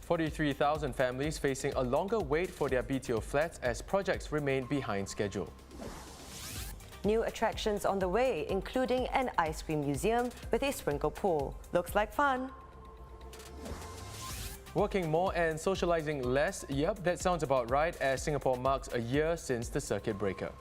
43,000 families facing a longer wait for their BTO flats as projects remain behind schedule. New attractions on the way, including an ice cream museum with a sprinkle pool. Looks like fun. Working more and socializing less? Yep, that sounds about right as Singapore marks a year since the circuit breaker.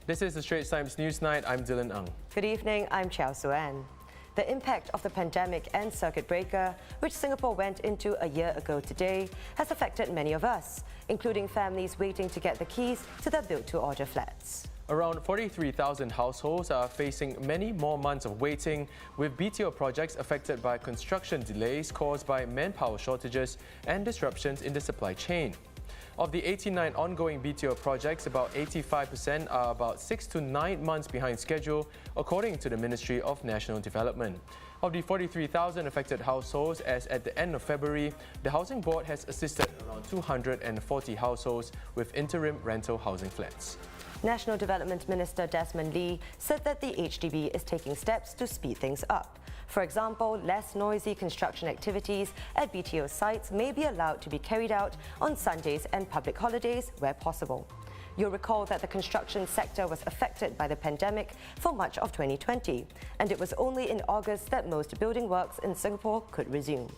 This is the Straits Times Newsnight. I'm Dylan Ng. Good evening, I'm Chow Suan. The impact of the pandemic and circuit breaker, which Singapore went into a year ago today, has affected many of us, including families waiting to get the keys to their built-to-order flats. Around 43,000 households are facing many more months of waiting, with BTO projects affected by construction delays caused by manpower shortages and disruptions in the supply chain. Of the 89 ongoing BTO projects, about 85% are about 6 to 9 months behind schedule, according to the Ministry of National Development. Of the 43,000 affected households, as at the end of February, the Housing Board has assisted around 240 households with interim rental housing flats. National Development Minister Desmond Lee said that the HDB is taking steps to speed things up. For example, less noisy construction activities at BTO sites may be allowed to be carried out on Sundays and public holidays where possible. You'll recall that the construction sector was affected by the pandemic for much of 2020, and it was only in August that most building works in Singapore could resume.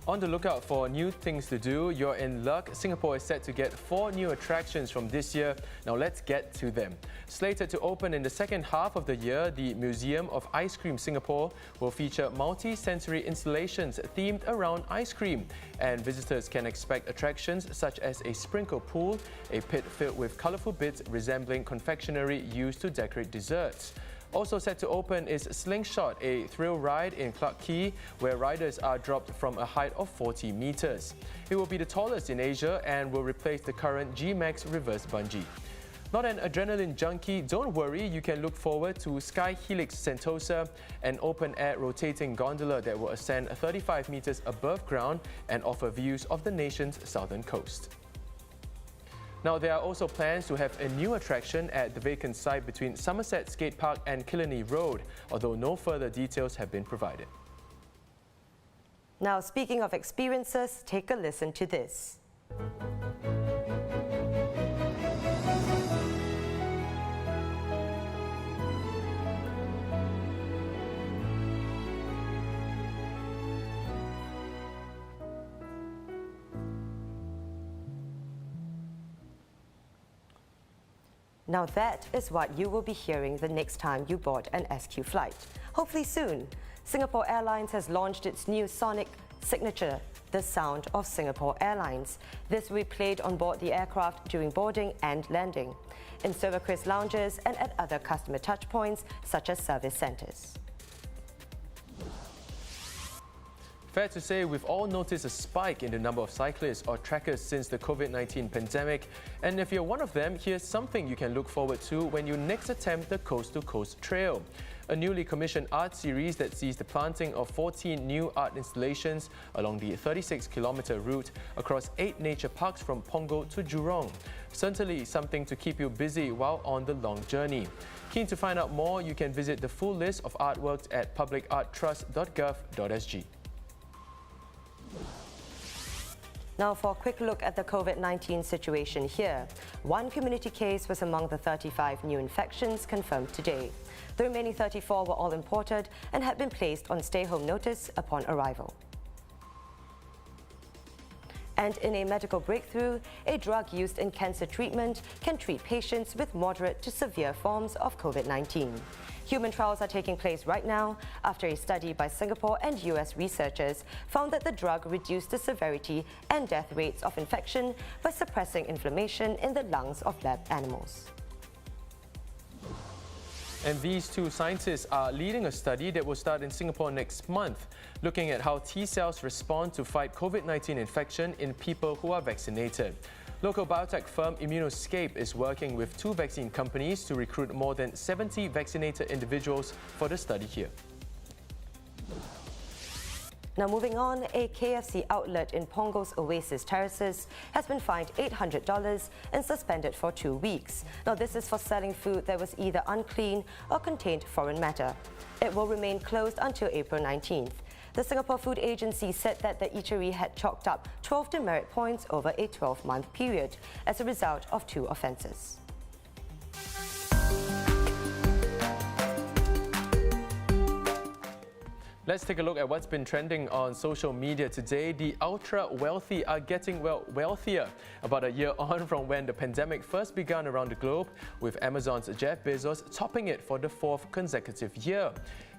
On the lookout for new things to do, you're in luck. Singapore is set to get 4 new attractions from this year. Now let's get to them. Slated to open in the second half of the year, the Museum of Ice Cream Singapore will feature multi-sensory installations themed around ice cream. And visitors can expect attractions such as a sprinkle pool, a pit filled with colourful bits resembling confectionery used to decorate desserts. Also set to open is Slingshot, a thrill ride in Clarke Quay where riders are dropped from a height of 40 meters. It will be the tallest in Asia and will replace the current G-Max reverse bungee. Not an adrenaline junkie? Don't worry, you can look forward to Sky Helix Sentosa, an open-air rotating gondola that will ascend 35 meters above ground and offer views of the nation's southern coast. Now, there are also plans to have a new attraction at the vacant site between Somerset Skate Park and Killarney Road, although no further details have been provided. Now, speaking of experiences, take a listen to this. Now that is what you will be hearing the next time you board an SQ flight. Hopefully soon. Singapore Airlines has launched its new sonic signature, the sound of Singapore Airlines. This will be played on board the aircraft during boarding and landing, in service lounges and at other customer touchpoints such as service centres. Fair to say, we've all noticed a spike in the number of cyclists or trekkers since the COVID-19 pandemic. And if you're one of them, here's something you can look forward to when you next attempt the Coast to Coast Trail, a newly commissioned art series that sees the planting of 14 new art installations along the 36-kilometre route across 8 nature parks from Punggol to Jurong. Certainly something to keep you busy while on the long journey. Keen to find out more, you can visit the full list of artworks at publicarttrust.gov.sg. Now for a quick look at the COVID-19 situation here. 1 community case was among the 35 new infections confirmed today. The remaining 34 were all imported and had been placed on stay-home notice upon arrival. And in a medical breakthrough, a drug used in cancer treatment can treat patients with moderate to severe forms of COVID-19. Human trials are taking place right now after a study by Singapore and US researchers found that the drug reduced the severity and death rates of infection by suppressing inflammation in the lungs of lab animals. And these two scientists are leading a study that will start in Singapore next month, looking at how T cells respond to fight COVID-19 infection in people who are vaccinated. Local biotech firm Immunoscape is working with 2 vaccine companies to recruit more than 70 vaccinated individuals for the study here. Now moving on, a KFC outlet in Punggol's Oasis Terraces has been fined $800 and suspended for 2 weeks. Now this is for selling food that was either unclean or contained foreign matter. It will remain closed until April 19th. The Singapore Food Agency said that the eatery had chalked up 12 demerit points over a 12-month period as a result of 2 offences. Let's take a look at what's been trending on social media today. The ultra-wealthy are getting wealthier about a year on from when the pandemic first began around the globe, with Amazon's Jeff Bezos topping it for the 4th consecutive year.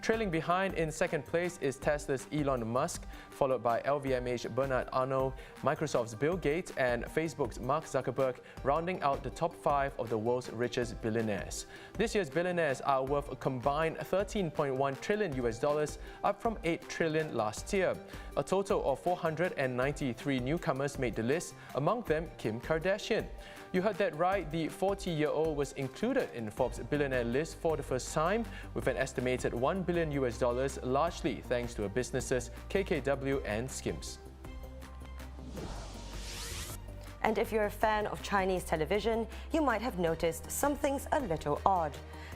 Trailing behind in second place is Tesla's Elon Musk, followed by LVMH Bernard Arnault, Microsoft's Bill Gates, and Facebook's Mark Zuckerberg, rounding out the top 5 of the world's richest billionaires. This year's billionaires are worth a combined $13.1 trillion, up from $8 trillion last year. A total of 493 newcomers made the list, among them Kim Kardashian. You heard that right, the 40-year-old was included in Forbes' billionaire list for the first time, with an estimated $1 billion, largely thanks to her businesses KKW and Skims. And if you're a fan of Chinese television, you might have noticed something's a little odd.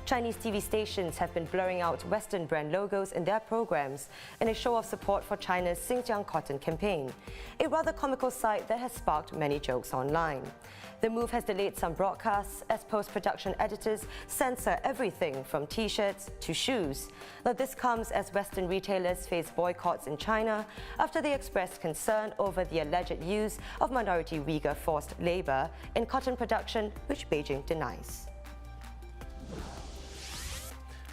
Chinese TV stations have been blurring out Western brand logos in their programs in a show of support for China's Xinjiang cotton campaign, a rather comical sight that has sparked many jokes online. The move has delayed some broadcasts as post-production editors censor everything from t-shirts to shoes. Now this comes as Western retailers face boycotts in China after they expressed concern over the alleged use of minority Uyghur forced labor in cotton production, which Beijing denies.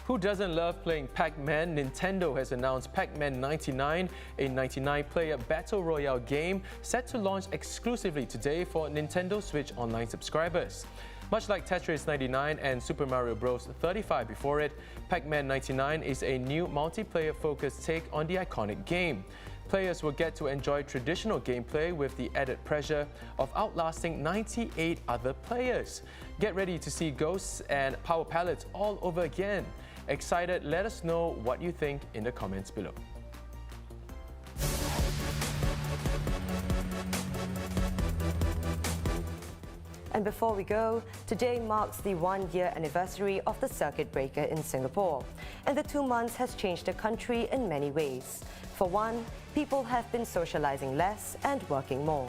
Who doesn't love playing Pac-Man? Nintendo has announced Pac-Man 99, a 99-player battle royale game set to launch exclusively today for Nintendo Switch Online subscribers. Much like Tetris 99 and Super Mario Bros. 35 before it, Pac-Man 99 is a new multiplayer-focused take on the iconic game. Players will get to enjoy traditional gameplay with the added pressure of outlasting 98 other players. Get ready to see ghosts and power palettes all over again. Excited? Let us know what you think in the comments below. And before we go, today marks the 1-year anniversary of the circuit breaker in Singapore. And the 2 months has changed the country in many ways. For one, people have been socializing less and working more.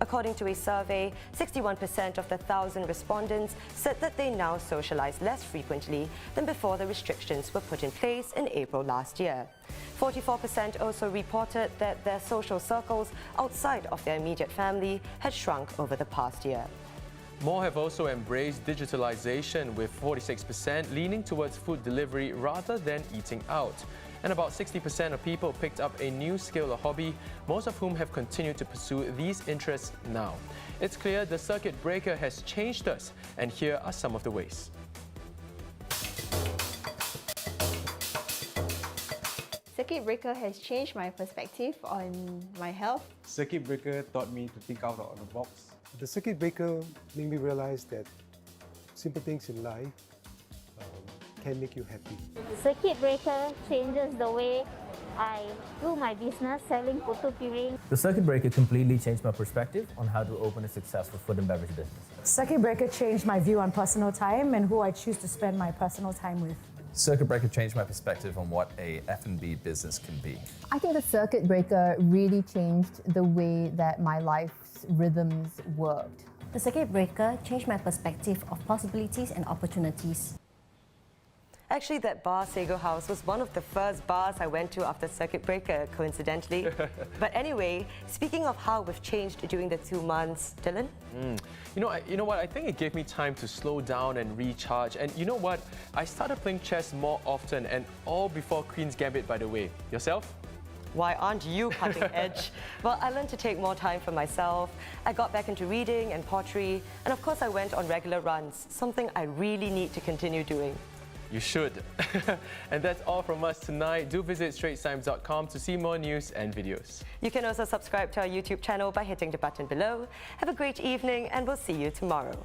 According to a survey, 61% of the 1,000 respondents said that they now socialize less frequently than before the restrictions were put in place in April last year. 44% also reported that their social circles outside of their immediate family had shrunk over the past year. More have also embraced digitalization, with 46% leaning towards food delivery rather than eating out. And about 60% of people picked up a new skill or hobby, most of whom have continued to pursue these interests now. It's clear the circuit breaker has changed us, and here are some of the ways. Circuit breaker has changed my perspective on my health. Circuit breaker taught me to think out of the box. The circuit breaker made me realize that simple things in life can make you happy. Circuit breaker changes the way I do my business selling putu piring. The circuit breaker completely changed my perspective on how to open a successful food and beverage business. Circuit breaker changed my view on personal time and who I choose to spend my personal time with. Circuit breaker changed my perspective on what a F&B business can be. I think the circuit breaker really changed the way that my life's rhythms worked. The circuit breaker changed my perspective of possibilities and opportunities. Actually, that bar, Sago House, was one of the first bars I went to after circuit breaker, coincidentally. But anyway, speaking of how we've changed during the 2 months, Dylan? You know what? I think it gave me time to slow down and recharge. And you know what? I started playing chess more often, and all before Queen's Gambit, by the way. Yourself? Why aren't you cutting edge? Well, I learned to take more time for myself. I got back into reading and pottery. And of course, I went on regular runs, something I really need to continue doing. You should. And that's all from us tonight. Do visit straitstimes.com to see more news and videos. You can also subscribe to our YouTube channel by hitting the button below. Have a great evening, and we'll see you tomorrow.